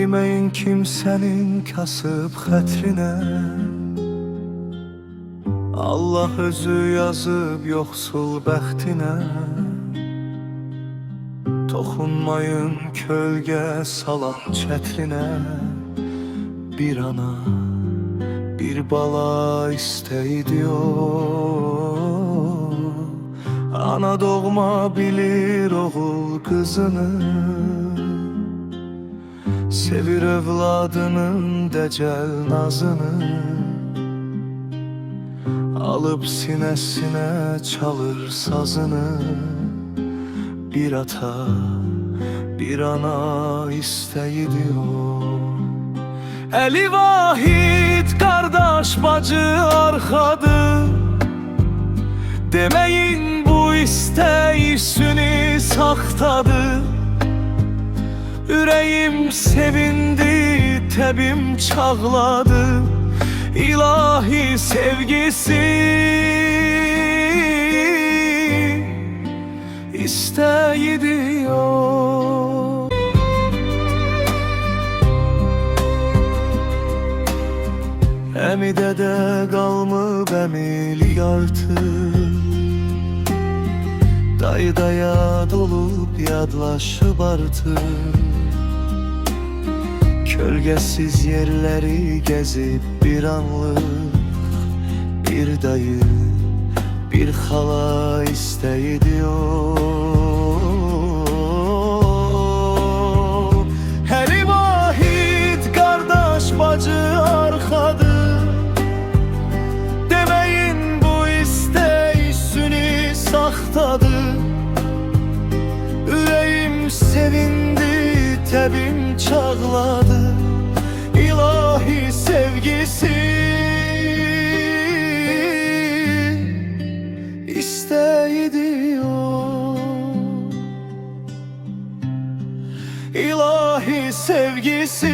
Dəyməyin kimsənin kasıb xətrinə. Allah özü yazıb yoxsul bəxtinə. Toxunmayın kölgə salan çətrinə. Bir ana, bir bala istəyidi o. Ana doğma bilir oğul qızını. Sevir övladının dəcəl nazını. Alıp sinəsinə çalır sazını. Bir ata, bir ana istəyidi o. Əli vahid, qardaş bacı arxadır. Deməyin bu istək süni saxtadır. Ürəyim sevindi, təbim çağladı. İlahi sevgisi istəyidi o. Əmi dədə qalmıb əmilik artıq. Dayı dayad olub yadlaşıb artıq. Kölgəsiz yerləri gəzib bir anlıq. Bir dayı, bir xala istəyidi o. Əli vahid, qardaş bacı arxadır. Deməyin bu istək süni saxtadır. Ürəyim sevindi, təbim çağladı. İlahi sevgisi istəyidi o. İlahi sevgisi